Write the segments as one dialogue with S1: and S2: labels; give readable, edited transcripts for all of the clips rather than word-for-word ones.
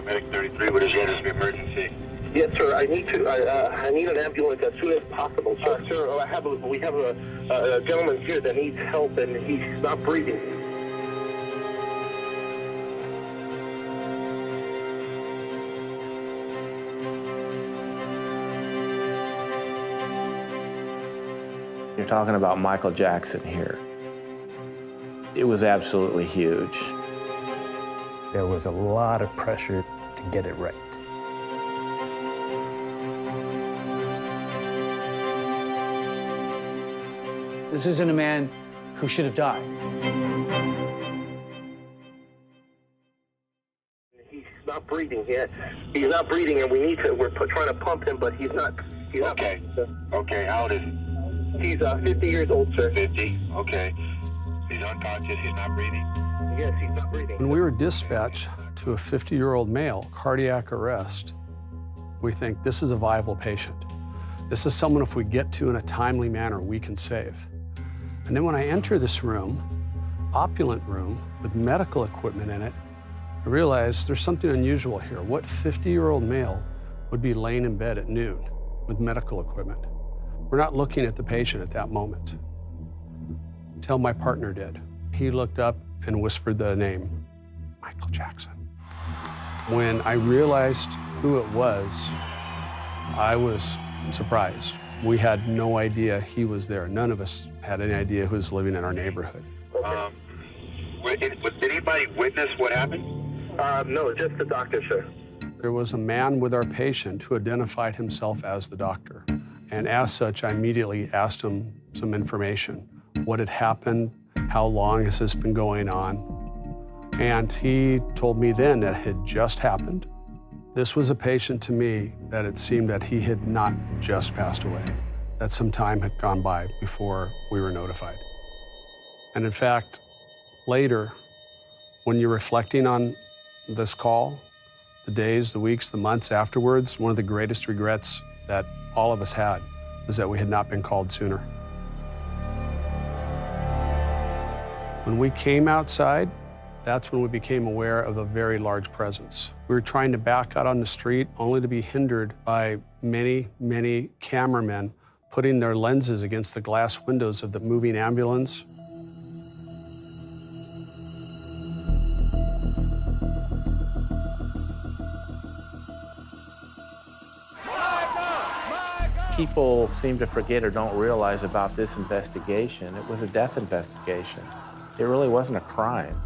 S1: Paramedic 33, what is the address of emergency?
S2: Yes, sir. I need an ambulance as soon as possible, sir. Sir, we have a gentleman here that needs help, and he's not breathing.
S3: You're talking about Michael Jackson here. It was absolutely huge.
S4: There was a lot of pressure to get it right.
S5: This isn't a man who should have died.
S2: He's not breathing yet. He's not breathing, and we're trying to pump him, but he's not.
S1: Okay. Okay, how old is he?
S2: He's 50 years old, sir.
S1: 50, okay. He's unconscious, he's not breathing?
S2: Yes, he's not breathing.
S6: When we were dispatched to a 50-year-old male, cardiac arrest, we think this is a viable patient. This is someone, if we get to in a timely manner, we can save. And then when I enter this room, opulent room with medical equipment in it, I realize there's something unusual here. What 50-year-old male would be laying in bed at noon with medical equipment? We're not looking at the patient at that moment, until my partner did. He looked up and whispered the name, Michael Jackson. When I realized who it was, I was surprised. We had no idea he was there. None of us had any idea who was living in our neighborhood.
S1: Did anybody witness what happened?
S2: No, just the doctor, sir.
S6: There was a man with our patient who identified himself as the doctor. And as such, I immediately asked him some information. What had happened? How long has this been going on? And he told me then that it had just happened. This was a patient to me that it seemed that he had not just passed away, that some time had gone by before we were notified. And in fact, later, when you're reflecting on this call, the days, the weeks, the months afterwards, one of the greatest regrets that all of us had was that we had not been called sooner. When we came outside, that's when we became aware of a very large presence. We were trying to back out on the street only to be hindered by many, many cameramen putting their lenses against the glass windows of the moving ambulance.
S3: People seem to forget or don't realize about this investigation. It was a death investigation. It really wasn't a crime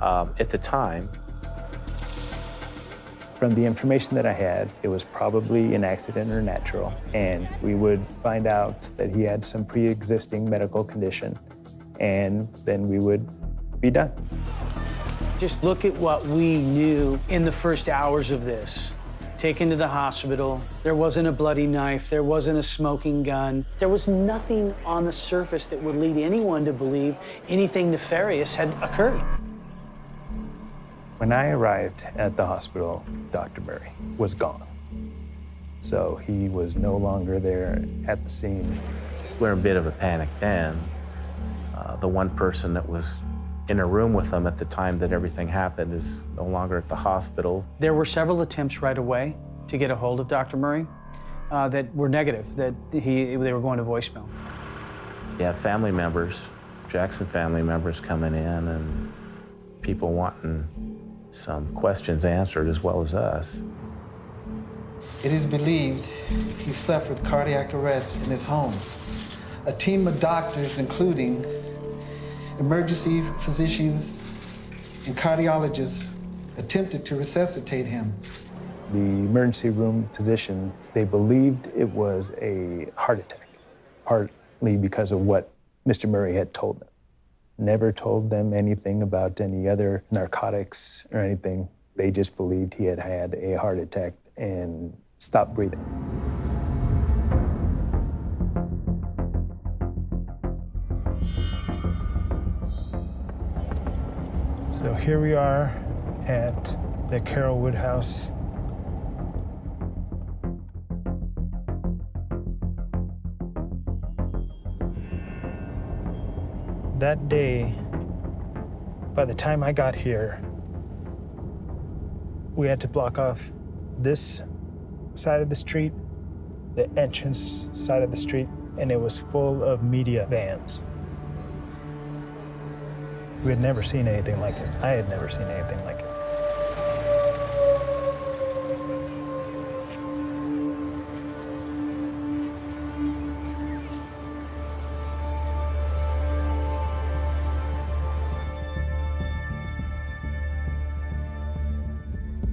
S3: at the time.
S4: From the information that I had, it was probably an accident or natural, and we would find out that he had some pre-existing medical condition, and then we would be done.
S5: Just look at what we knew in the first hours of this. Taken to the hospital, there wasn't a bloody knife, there wasn't a smoking gun. There was nothing on the surface that would lead anyone to believe anything nefarious had occurred.
S4: When I arrived at the hospital, Dr. Murray was gone. So he was no longer there at the scene.
S3: We were in a bit of a panic then. The one person that was in a room with them at the time that everything happened is no longer at the hospital.
S5: There were several attempts right away to get a hold of Dr. Murray that were negative, that they were going to voicemail.
S3: Yeah, family members, Jackson family members coming in and people wanting some questions answered as well as us.
S7: It is believed he suffered cardiac arrest in his home. A team of doctors, including emergency physicians and cardiologists, attempted to resuscitate him.
S4: The emergency room physician, they believed it was a heart attack, partly because of what Mr. Murray had told them. Never told them anything about any other narcotics or anything. They just believed he had had a heart attack and stopped breathing.
S8: So here we are at the Carroll Wood House. That day, by the time I got here, We had to block off this side of the street, the entrance side of the street, and it was full of media vans. We had never seen anything like it. I had never seen anything like it.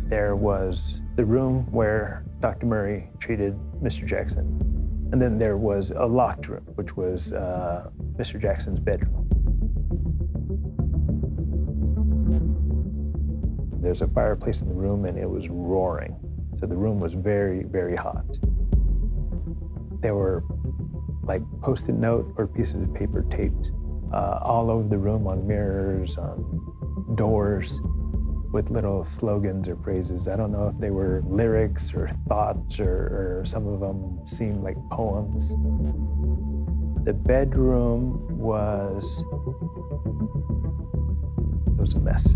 S8: There was the room where Dr. Murray treated Mr. Jackson. And then there was a locked room, which was Mr. Jackson's bedroom. There's a fireplace in the room and it was roaring. So the room was very, very hot. There were like Post-it note or pieces of paper taped all over the room, on mirrors, on doors, with little slogans or phrases. I don't know if they were lyrics or thoughts, or some of them seemed like poems. The bedroom was a mess.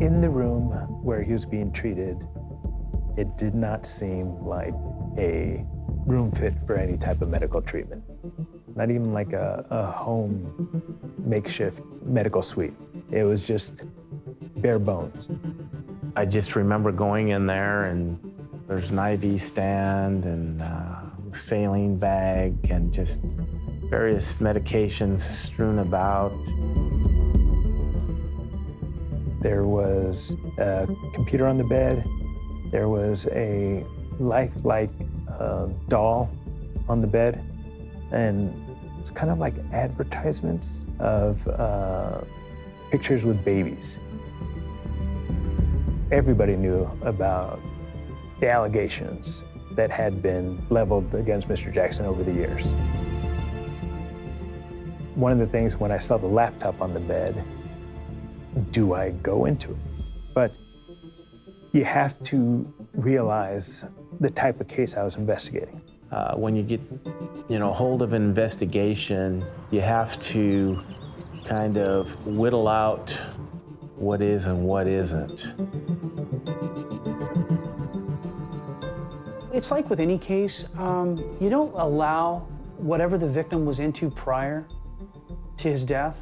S8: In the room where he was being treated, it did not seem like a room fit for any type of medical treatment. Not even like a home makeshift medical suite. It was just bare bones.
S3: I just remember going in there and there's an IV stand and a saline bag and just various medications strewn about.
S4: There was a computer on the bed. There was a lifelike doll on the bed. And it's kind of like advertisements of pictures with babies. Everybody knew about the allegations that had been leveled against Mr. Jackson over the years. One of the things when I saw the laptop on the bed, do I go into it? But you have to realize the type of case I was investigating.
S3: When you get, hold of an investigation, you have to kind of whittle out what is and what isn't.
S5: It's like with any case, you don't allow whatever the victim was into prior to his death.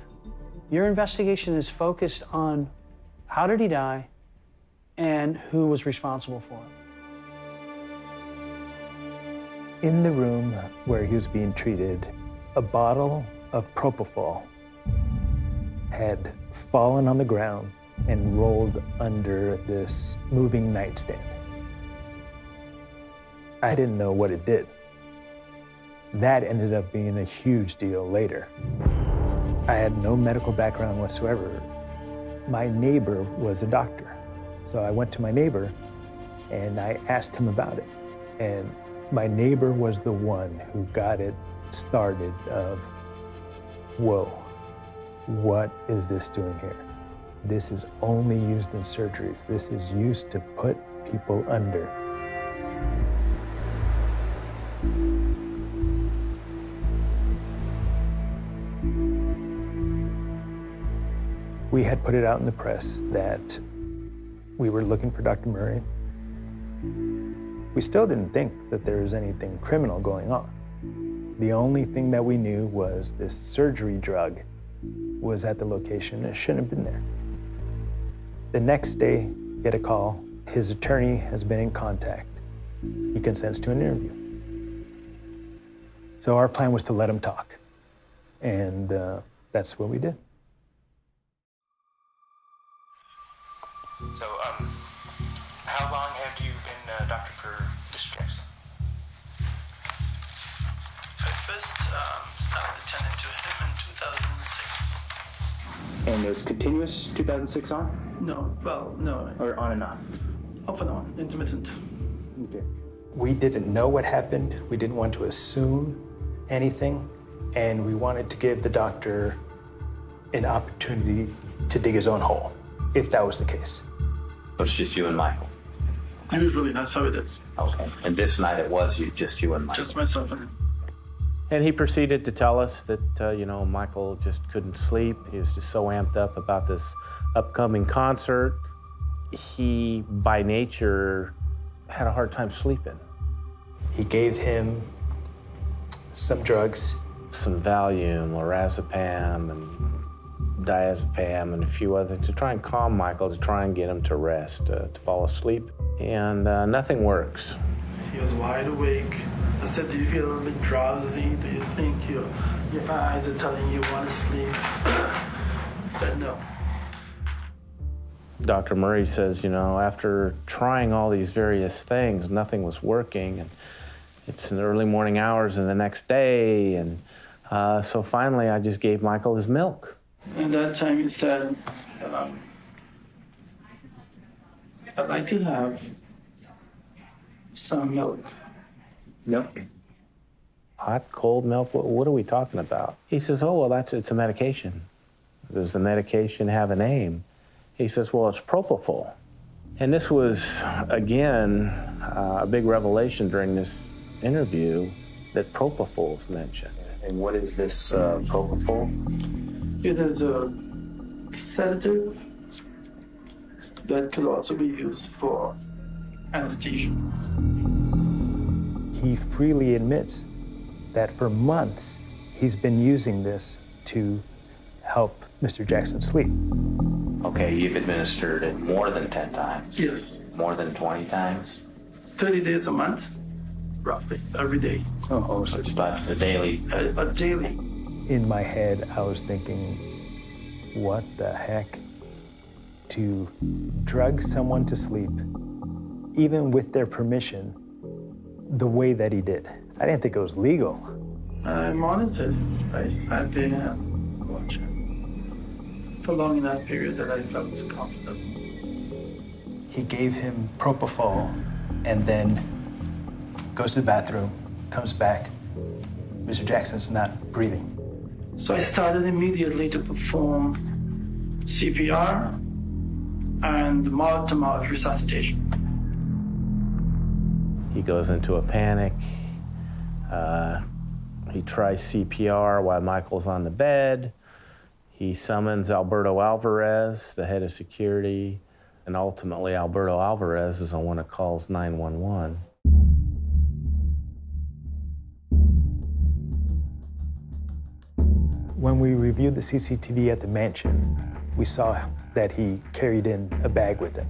S5: Your investigation is focused on how did he die and who was responsible for it.
S4: In the room where he was being treated, a bottle of propofol had fallen on the ground and rolled under this moving nightstand. I didn't know what it did. That ended up being a huge deal later. I had no medical background whatsoever. My neighbor was a doctor. So I went to my neighbor and I asked him about it. And my neighbor was the one who got it started of, whoa, what is this doing here? This is only used in surgeries. This is used to put people under. We had put it out in the press that we were looking for Dr. Murray. We still didn't think that there was anything criminal going on. The only thing that we knew was this surgery drug was at the location and it shouldn't have been there. The next day, get a call. His attorney has been in contact. He consents to an interview. So our plan was to let him talk. And that's what we did.
S9: So, how long have you been a doctor for Mr. Jackson?
S10: I first started attending to him in 2006.
S9: And it was continuous 2006 on?
S10: No, well, no.
S9: Or on and off?
S10: Off and on, intermittent.
S9: Okay.
S4: We didn't know what happened. We didn't want to assume anything. And we wanted to give the doctor an opportunity to dig his own hole, if that was the case.
S11: So it's just you and Michael?
S10: Usually, that's how it is.
S11: Okay. And this night it was just you and Michael?
S10: Just myself and him.
S3: And he proceeded to tell us that, Michael just couldn't sleep. He was just so amped up about this upcoming concert. He, by nature, had a hard time sleeping.
S4: He gave him some drugs.
S3: Some Valium, lorazepam, and diazepam, and a few other to try and calm Michael, to try and get him to rest, to fall asleep. And nothing works.
S10: He was wide awake. I said, do you feel a little bit drowsy? Do you think your eyes are telling you want to sleep? He said no.
S3: Dr. Murray says, after trying all these various things, nothing was working. And it's in the early morning hours of the next day. And so finally, I just gave Michael his milk.
S10: And that time he said, I'd like to have some milk.
S3: Milk? Hot, cold milk? What are we talking about? He says, oh, well, it's a medication. Does the medication have a name? He says, well, it's propofol. And this was, again, a big revelation during this interview that propofol is mentioned.
S11: And what is this propofol?
S10: It is a sedative that could also be used for anesthesia.
S4: He freely admits that for months he's been using this to help Mr. Jackson sleep.
S11: Okay, you've administered it more than 10 times?
S10: Yes.
S11: More than 20 times?
S10: 30 days a month, roughly, every day.
S11: Oh, so it's about a daily?
S10: Daily.
S4: In my head, I was thinking, what the heck? To drug someone to sleep, even with their permission, the way that he did. I didn't think it was legal.
S10: I monitored. I sat there and watched him for long enough period that I felt comfortable.
S4: He gave him propofol and then goes to the bathroom, comes back. Mr. Jackson's not breathing.
S10: So I started immediately to perform CPR and mouth-to-mouth resuscitation.
S3: He goes into a panic. He tries CPR while Michael's on the bed. He summons Alberto Alvarez, the head of security, and ultimately Alberto Alvarez is the one that calls 911.
S4: When we reviewed the CCTV at the mansion, we saw that he carried in a bag with him.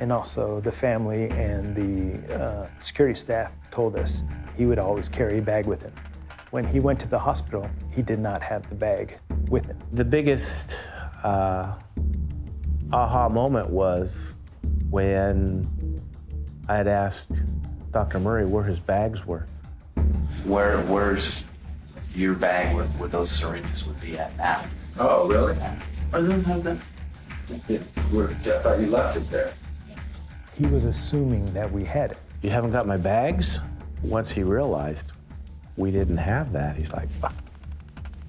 S4: And also the family and the security staff told us he would always carry a bag with him. When he went to the hospital, he did not have the bag with him.
S3: The biggest aha moment was when I had asked Dr. Murray where his bags were.
S11: Where's your bag where those syringes would be at now?
S9: Oh, really?
S10: I don't have that.
S9: I thought you left it there.
S4: He was assuming that we had it.
S3: You haven't got my bags? Once he realized we didn't have that, he's like,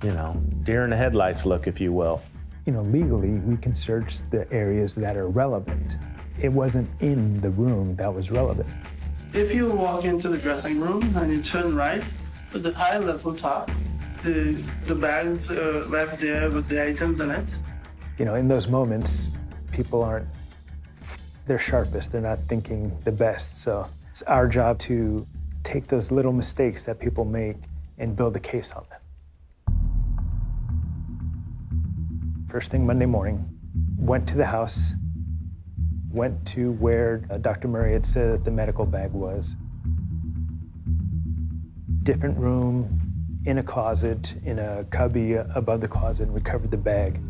S3: deer in the headlights look, if you will.
S4: Legally, we can search the areas that are relevant. It wasn't in the room that was relevant.
S10: If you walk into the dressing room and you turn right, at the high level top, the bags are left there with the items in it.
S4: In those moments, people they're sharpest, they're not thinking the best. So it's our job to take those little mistakes that people make and build a case on them. First thing Monday morning, went to the house, went to where Dr. Murray had said that the medical bag was. Different room, in a closet, in a cubby above the closet, and recovered the bag.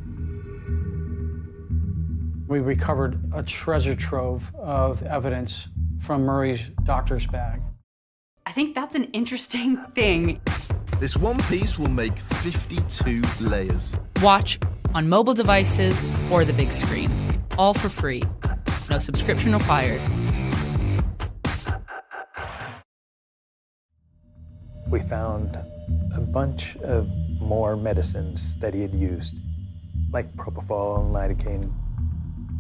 S5: We recovered a treasure trove of evidence from Murray's doctor's bag.
S12: I think that's an interesting thing.
S13: This one piece will make 52 layers.
S14: Watch on mobile devices or the big screen. All for free. No subscription required.
S4: We found a bunch of more medicines that he had used, like propofol and lidocaine.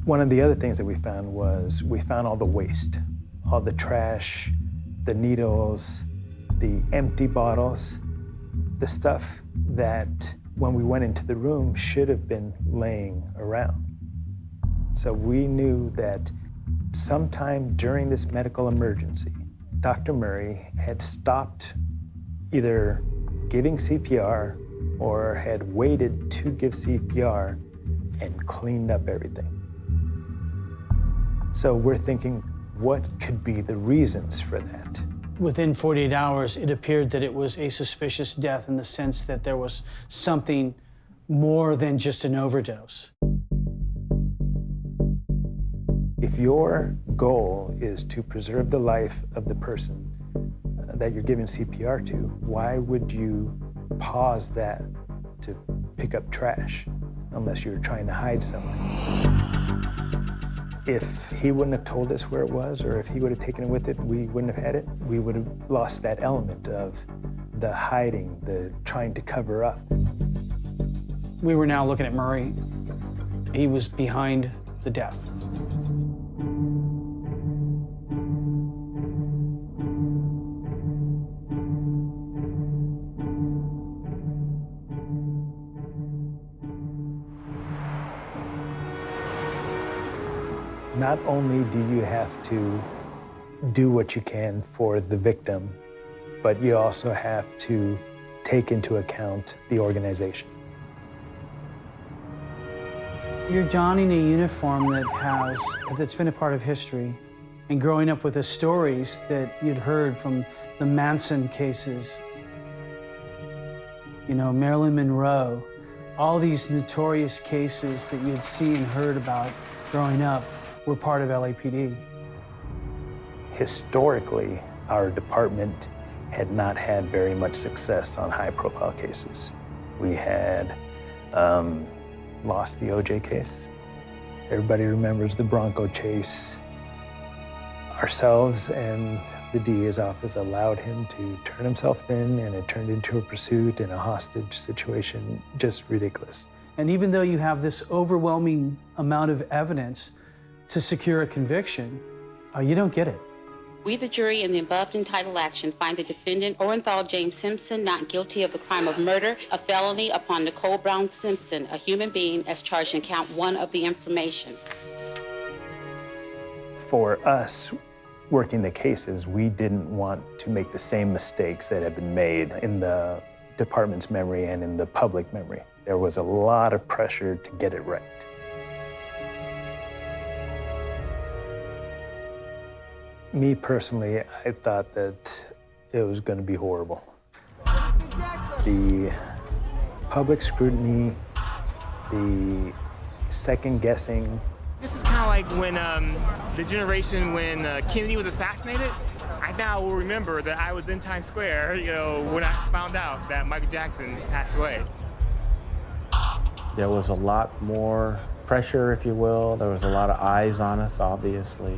S4: One of the other things that we found was all the waste, all the trash, the needles, the empty bottles.
S8: the stuff that when we went into the room should have been laying around. So we knew that sometime during this medical emergency, Dr. Murray had stopped either giving CPR or had waited to give CPR and cleaned up everything. So we're thinking, what could be the reasons for that?
S5: Within 48 hours, it appeared that it was a suspicious death in the sense that there was something more than just an overdose.
S8: If your goal is to preserve the life of the person that you're giving CPR to, why would you pause that to pick up trash unless you're trying to hide something? If he wouldn't have told us where it was, or if he would have taken it with it, we wouldn't have had it, we would have lost that element of the hiding, the trying to cover up.
S5: We were now looking at Murray. He was behind the death.
S8: Not only do you have to do what you can for the victim, but you also have to take into account the organization.
S5: You're donning a uniform that's been a part of history, and growing up with the stories that you'd heard from the Manson cases, you know, Marilyn Monroe, all these notorious cases that you'd seen and heard about growing up were part of LAPD.
S8: Historically, our department had not had very much success on high-profile cases. We had lost the OJ case. Everybody remembers the Bronco chase. Ourselves and the DA's office allowed him to turn himself in, and it turned into a pursuit and a hostage situation, just ridiculous.
S5: And even though you have this overwhelming amount of evidence to secure a conviction, you don't get it.
S15: We, the jury, in the above entitled action, find the defendant, Orenthal James Simpson, not guilty of the crime of murder, a felony upon Nicole Brown Simpson, a human being, as charged in count 1 of the information.
S8: For us, working the cases, we didn't want to make the same mistakes that have been made in the department's memory and in the public memory. There was a lot of pressure to get it right. Me personally, I thought that it was going to be horrible. The public scrutiny, the second guessing.
S16: This is kind of like when the generation when Kennedy was assassinated. I now will remember that I was in Times Square, you know, when I found out that Michael Jackson passed away.
S3: There was a lot more pressure, if you will. There was a lot of eyes on us, obviously,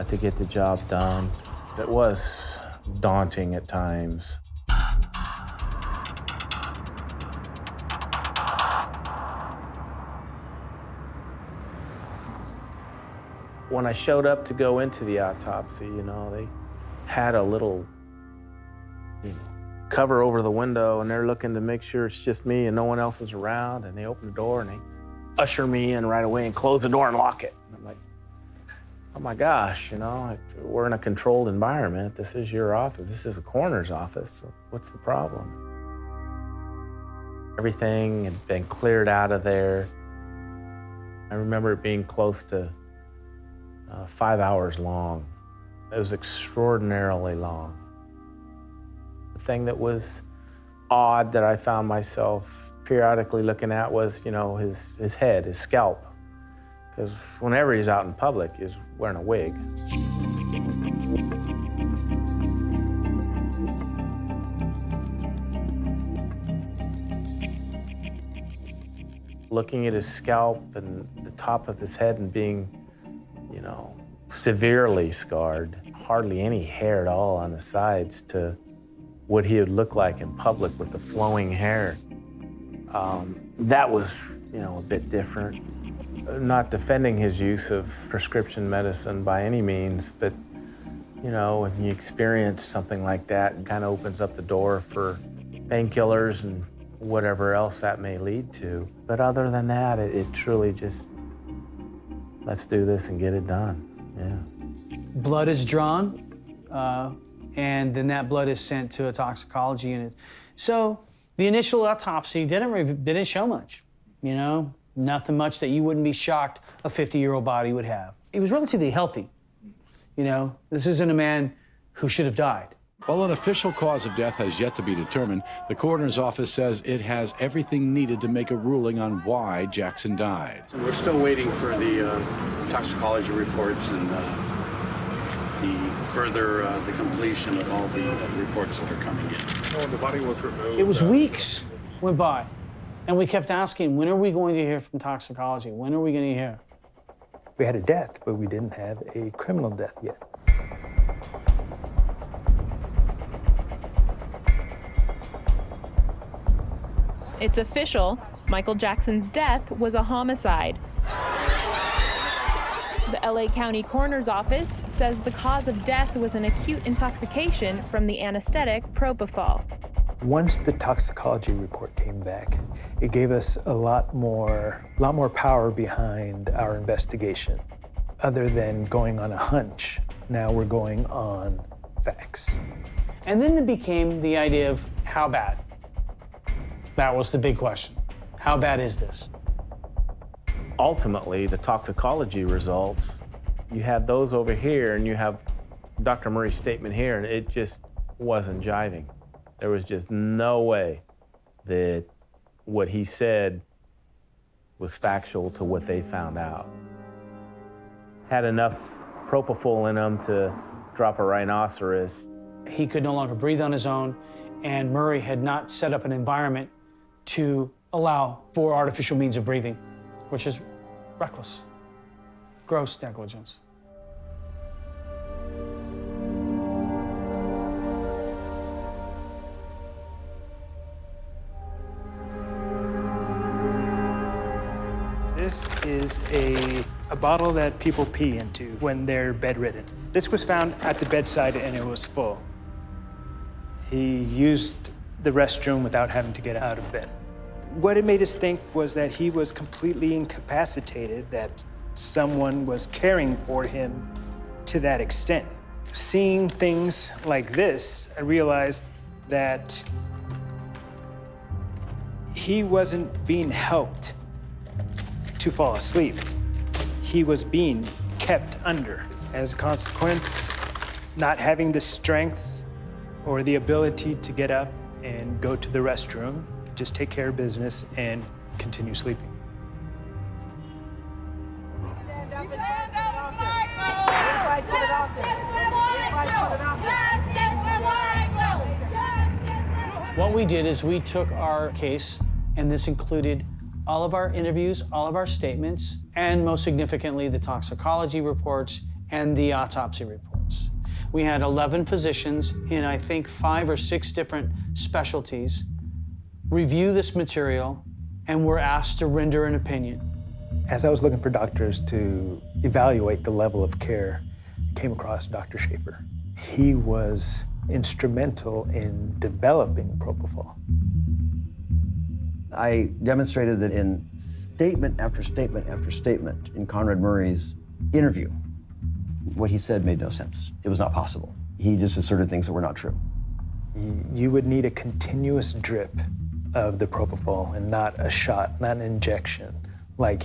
S3: to get the job done. It was daunting at times. When I showed up to go into the autopsy, you know, they had a little cover over the window, and they're looking to make sure it's just me and no one else is around, and they open the door and they usher me in right away and close the door and lock it. And I'm like, oh my gosh, you know, we're in a controlled environment. This is your office. This is a coroner's office. So what's the problem? Everything had been cleared out of there. I remember it being close to 5 hours long. It was extraordinarily long. The thing that was odd that I found myself periodically looking at was, you know, his head, his scalp. Because whenever he's out in public, he's wearing a wig. Looking at his scalp and the top of his head and being, you know, severely scarred, hardly any hair at all on the sides, to what he would look like in public with the flowing hair. That was, you know, a bit different. Not defending his use of prescription medicine by any means, but, you know, when you experience something like that, it kind of opens up the door for painkillers and whatever else that may lead to. But other than that, it truly just, let's do this and get it done. Yeah.
S5: Blood is drawn, and then that blood is sent to a toxicology unit. So the initial autopsy didn't show much, you know, nothing much that you wouldn't be shocked a 50-year-old body would have. He was relatively healthy. You know, this isn't a man who should have died.
S17: While an official cause of death has yet to be determined, the coroner's office says it has everything needed to make a ruling on why Jackson died.
S6: So we're still waiting for the toxicology reports and the completion of all the reports that are coming in.
S1: When the body was removed,
S5: It was weeks went by, and we kept asking, when are we going to hear from toxicology? When are we going to hear?
S4: We had a death, but we didn't have a criminal death yet.
S18: It's official. Michael Jackson's death was a homicide. The LA County Coroner's Office says the cause of death was an acute intoxication from the anesthetic propofol.
S4: Once the toxicology report came back, it gave us a lot more power behind our investigation. Other than going on a hunch, now we're going on facts.
S5: And then it became the idea of how bad. That was the big question. How bad is this?
S3: Ultimately, the toxicology results, you have those over here and you have Dr. Murray's statement here, and it just wasn't jiving. There was just no way that what he said was factual to what they found out. Had enough propofol in him to drop a rhinoceros.
S5: He could no longer breathe on his own, and Murray had not set up an environment to allow for artificial means of breathing, which is reckless, gross negligence.
S8: This is a bottle that people pee into when they're bedridden. This was found at the bedside and it was full. He used the restroom without having to get out of bed. What it made us think was that he was completely incapacitated, that someone was caring for him to that extent. Seeing things like this, I realized that he wasn't being helped to fall asleep. He was being kept under. As a consequence, not having the strength or the ability to get up and go to the restroom, just take care of business and continue sleeping.
S5: What we did is we took our case, and this included all of our interviews, all of our statements, and most significantly, the toxicology reports and the autopsy reports. We had 11 physicians in, I think, 5 or 6 different specialties review this material, and were asked to render an opinion.
S4: As I was looking for doctors to evaluate the level of care, I came across Dr. Schaefer. He was instrumental in developing propofol.
S19: I demonstrated that in statement after statement after statement in Conrad Murray's interview, what he said made no sense. It was not possible. He just asserted things that were not true.
S4: You would need a continuous drip of the propofol and not a shot, not an injection, like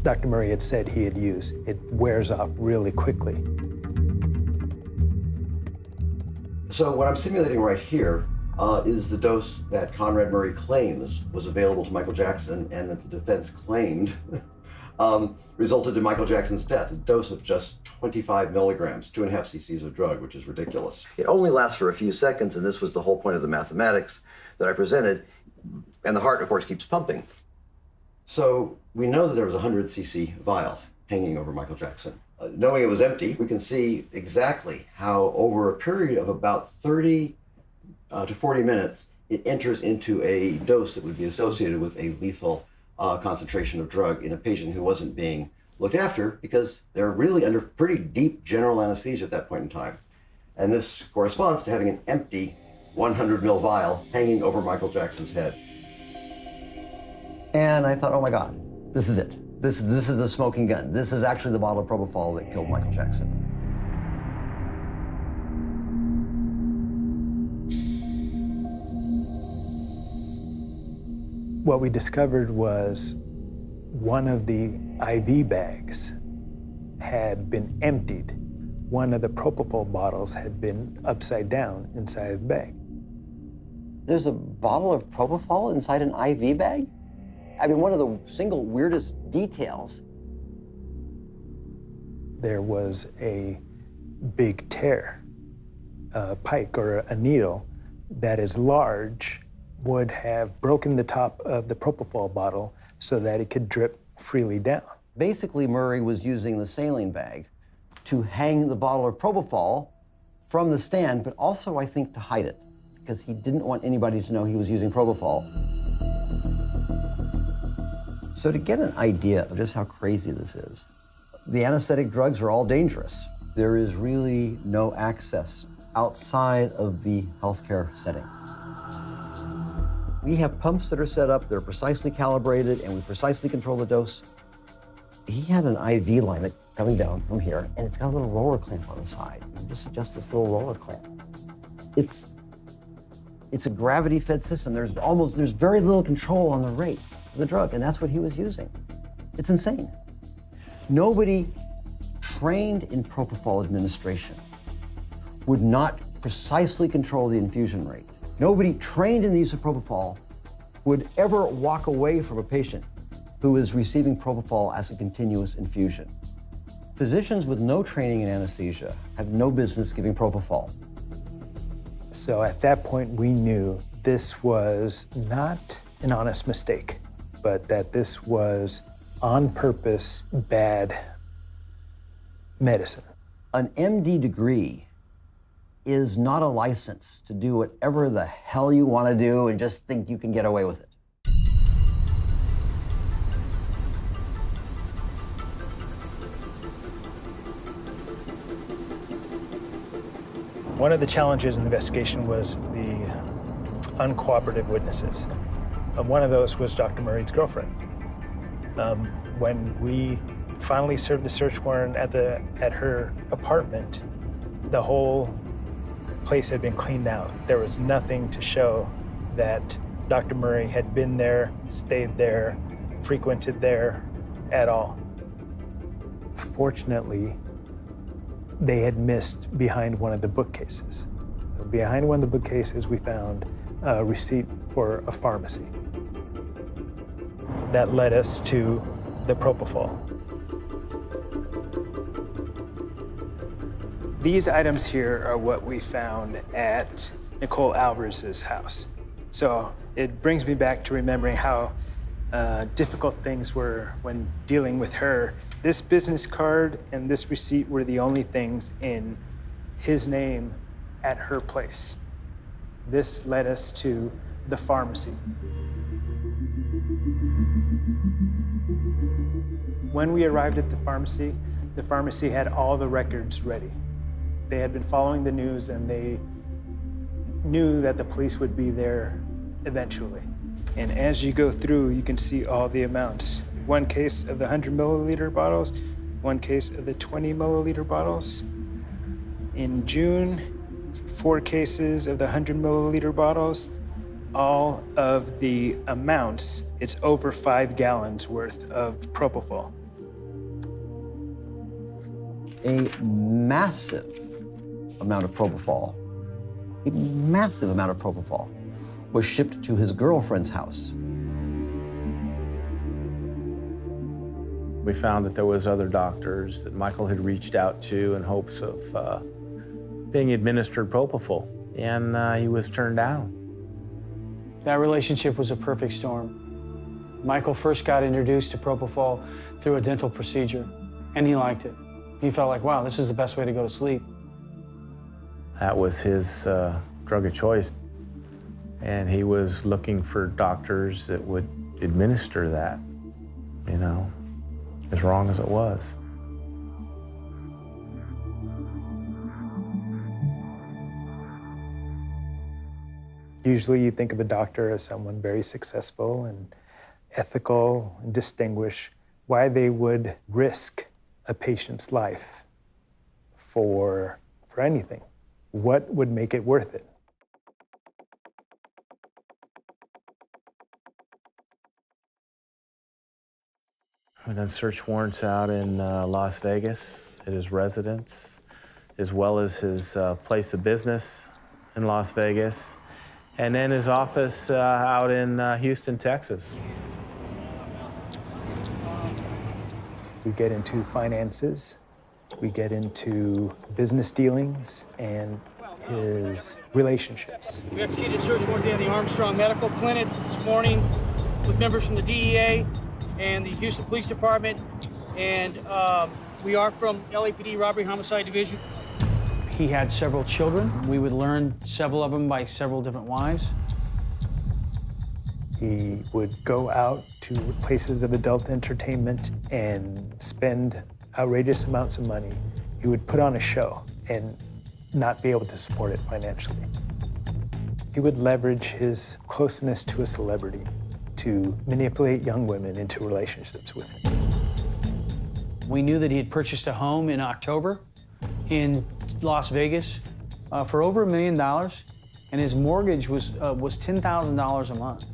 S4: Dr. Murray had said he had used. It wears off really quickly.
S19: So what I'm simulating right here is the dose that Conrad Murray claims was available to Michael Jackson and that the defense claimed resulted in Michael Jackson's death, a dose of just 25 milligrams, 2.5 cc's of drug, which is ridiculous. It only lasts for a few seconds, and this was the whole point of the mathematics that I presented, and the heart, of course, keeps pumping. So we know that there was a 100 cc vial hanging over Michael Jackson. Knowing it was empty, we can see exactly how over a period of about 30 to 40 minutes, it enters into a dose that would be associated with a lethal concentration of drug in a patient who wasn't being looked after because they're really under pretty deep general anesthesia at that point in time. And this corresponds to having an empty 100 ml vial hanging over Michael Jackson's head. And I thought, oh my God, this is it. This is the smoking gun. This is actually the bottle of propofol that killed Michael Jackson.
S8: What we discovered was one of the IV bags had been emptied. One of the propofol bottles had been upside down inside of the bag.
S19: There's a bottle of propofol inside an IV bag? I mean, one of the single weirdest details.
S8: There was a big tear, a pike or a needle that is large would have broken the top of the propofol bottle so that it could drip freely down.
S19: Basically, Murray was using the saline bag to hang the bottle of propofol from the stand, but also, I think, to hide it, because he didn't want anybody to know he was using propofol. So to get an idea of just how crazy this is, the anesthetic drugs are all dangerous. There is really no access outside of the healthcare setting. We have pumps that are set up, they're precisely calibrated, and we precisely control the dose. He had an IV line that coming down from here, and it's got a little roller clamp on the side. You just adjust this little roller clamp. It's a gravity-fed system. There's very little control on the rate of the drug, and that's what he was using. It's insane. Nobody trained in propofol administration would not precisely control the infusion rate. Nobody trained in the use of propofol would ever walk away from a patient who is receiving propofol as a continuous infusion. Physicians with no training in anesthesia have no business giving propofol.
S8: So at that point, we knew this was not an honest mistake, but that this was on purpose bad medicine.
S19: An MD degree is not a license to do whatever the hell you want to do and just think you can get away with it.
S8: One of the challenges in the investigation was the uncooperative witnesses. One of those was Dr. Murray's girlfriend. When we finally served the search warrant at her apartment, the whole place had been cleaned out. There was nothing to show that Dr. Murray had been there, stayed there, frequented there at all. Fortunately, they had missed behind one of the bookcases. Behind one of the bookcases, we found a receipt for a pharmacy. That led us to the propofol. These items here are what we found at Nicole Alvarez's house. So it brings me back to remembering how difficult things were when dealing with her. This business card and this receipt were the only things in his name at her place. This led us to the pharmacy. When we arrived at the pharmacy had all the records ready. They had been following the news and they knew that the police would be there eventually. And as you go through, you can see all the amounts. One case of the 100 milliliter bottles, one case of the 20 milliliter bottles. In June, 4 cases of the 100 milliliter bottles. All of the amounts, it's over 5 gallons worth of propofol.
S19: A massive amount of propofol, was shipped to his girlfriend's house.
S3: We found that there was other doctors that Michael had reached out to in hopes of being administered propofol, and he was turned down.
S5: That relationship was a perfect storm. Michael first got introduced to propofol through a dental procedure, and he liked it. He felt like, wow, this is the best way to go to sleep.
S3: That was his drug of choice, and he was looking for doctors that would administer that, you know, as wrong as it was.
S8: Usually you think of a doctor as someone very successful and ethical and distinguished. Why they would risk a patient's life for anything? What would make it worth it?
S3: We've done search warrants out in Las Vegas at his residence, as well as his place of business in Las Vegas, and then his office out in Houston, Texas.
S8: We get into finances, we get into business dealings, and his relationships.
S5: We executed a search warrant at the Armstrong Medical Clinic this morning with members from the DEA and the Houston Police Department, and we are from LAPD Robbery Homicide Division. He had several children. We would learn several of them by several different wives.
S8: He would go out to places of adult entertainment and spend outrageous amounts of money. He would put on a show and not be able to support it financially. He would leverage his closeness to a celebrity to manipulate young women into relationships with him.
S5: We knew that he had purchased a home in October in Las Vegas for over $1 million, and his mortgage was $10,000 a month.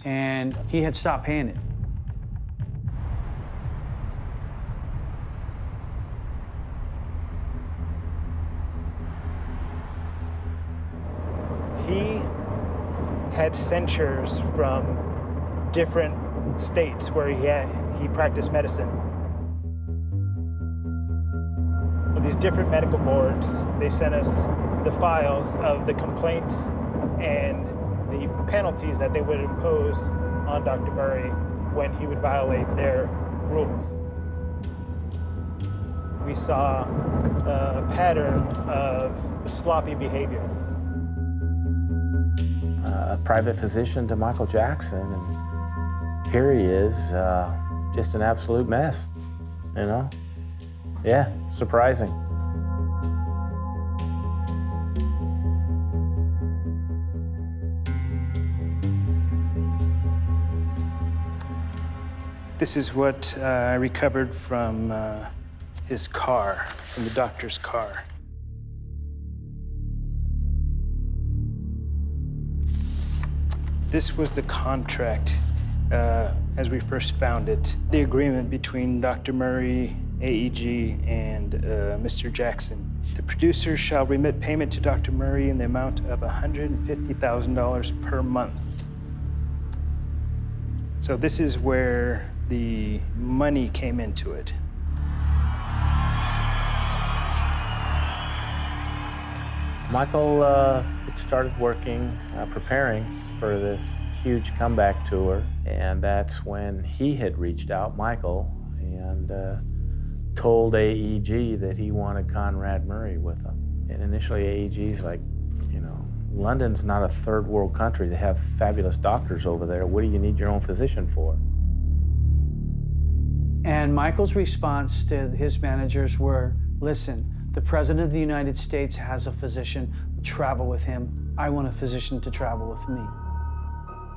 S5: And he had stopped paying it.
S8: He had censures from different states where he practiced medicine. These different medical boards, they sent us the files of the complaints and the penalties that they would impose on Dr. Murray when he would violate their rules. We saw a pattern of sloppy behavior.
S3: A private physician to Michael Jackson, and here he is, just an absolute mess, you know? Yeah, surprising.
S8: This is what I recovered from his car, from the doctor's car. This was the contract as we first found it. The agreement between Dr. Murray, AEG, and Mr. Jackson. The producer shall remit payment to Dr. Murray in the amount of $150,000 per month. So this is where the money came into it.
S3: Michael started working, preparing for this huge comeback tour, and that's when he had reached out, Michael, and told AEG that he wanted Conrad Murray with him. And initially AEG's like, you know, London's not a third world country. They have fabulous doctors over there. What do you need your own physician for?
S5: And Michael's response to his managers were, listen, the President of the United States has a physician, travel with him. I want a physician to travel with me.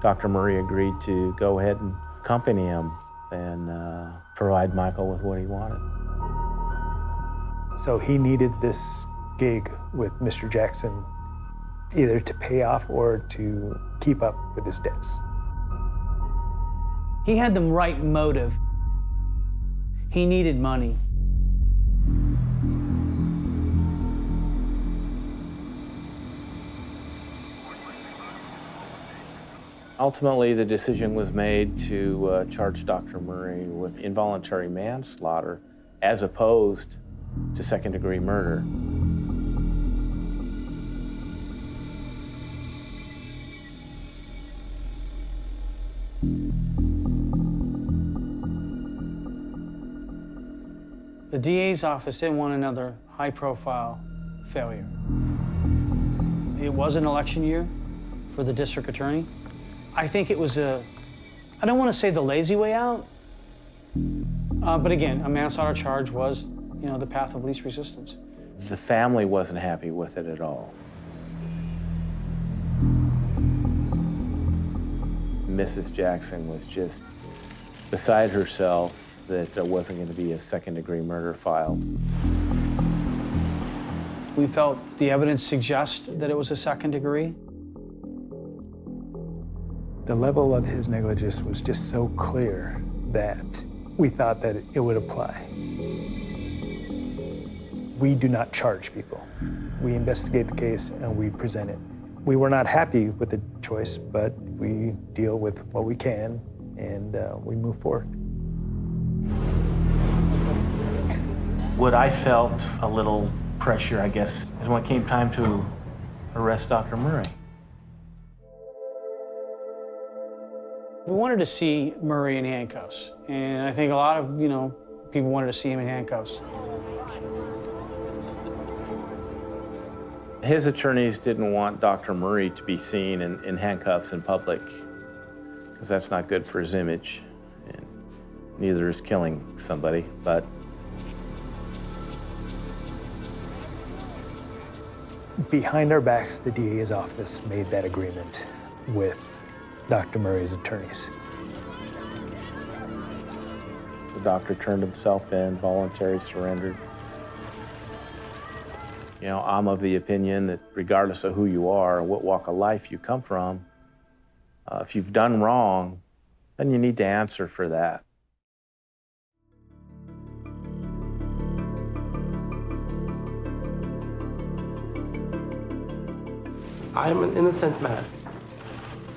S3: Dr. Murray agreed to go ahead and accompany him and provide Michael with what he wanted.
S8: So he needed this gig with Mr. Jackson either to pay off or to keep up with his debts.
S5: He had the right motive. He needed money.
S3: Ultimately, the decision was made to charge Dr. Murray with involuntary manslaughter as opposed to second-degree murder.
S5: The DA's office didn't want another high-profile failure. It was an election year for the district attorney. I think it was I don't want to say the lazy way out, but again, a manslaughter charge was, you know, the path of least resistance.
S3: The family wasn't happy with it at all. Mrs. Jackson was just beside herself that there wasn't going to be a second-degree murder filed.
S5: We felt the evidence suggests that it was a second degree.
S4: The level of his negligence was just so clear that we thought that it would apply. We do not charge people. We investigate the case and we present it. We were not happy with the choice, but we deal with what we can and we move forward.
S3: What I felt a little pressure, I guess, is when it came time to arrest Dr. Murray.
S5: We wanted to see Murray in handcuffs, and I think a lot of, people wanted to see him in handcuffs.
S3: His attorneys didn't want Dr. Murray to be seen in handcuffs in public, because that's not good for his image, and neither is killing somebody, but
S4: behind our backs, the DA's office made that agreement with Dr. Murray's attorneys.
S3: the doctor turned himself in, voluntarily surrendered. You know, I'm of the opinion that regardless of who you are or what walk of life you come from, if you've done wrong, then you need to answer for that.
S10: I am an innocent man.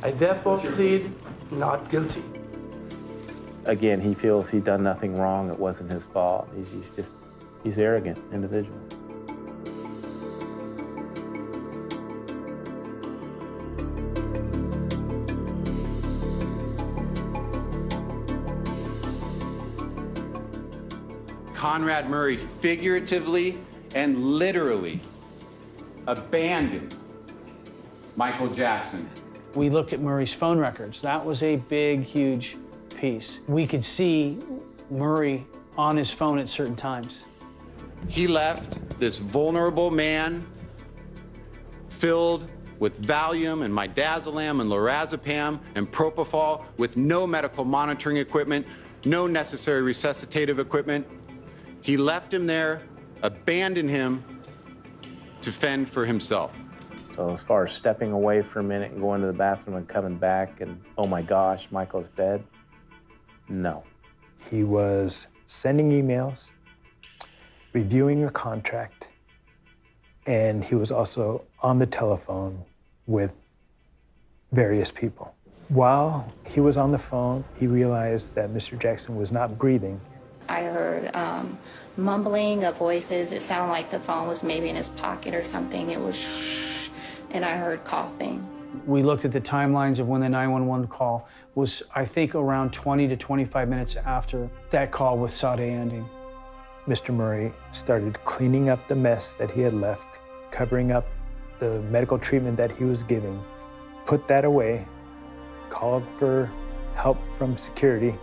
S10: I therefore plead not guilty.
S3: Again, he feels he'd done nothing wrong. It wasn't his fault. He's an arrogant individual.
S20: Conrad Murray figuratively and literally abandoned Michael Jackson.
S5: We looked at Murray's phone records. That was a big, huge piece. We could see Murray on his phone at certain times.
S20: He left this vulnerable man filled with Valium and midazolam and lorazepam and propofol with no medical monitoring equipment, no necessary resuscitative equipment. He left him there, abandoned him to fend for himself.
S3: So as far as stepping away for a minute and going to the bathroom and coming back and, oh my gosh, Michael's dead, no.
S4: He was sending emails, reviewing a contract, and he was also on the telephone with various people. While he was on the phone, he realized that Mr. Jackson was not breathing.
S21: I heard mumbling of voices. It sounded like the phone was maybe in his pocket or something. It was shh, and I heard coughing.
S5: We looked at the timelines of when the 911 call was, I think, around 20 to 25 minutes after that call with Sade ending.
S4: Mr. Murray started cleaning up the mess that he had left, covering up the medical treatment that he was giving, put that away, called for help from security,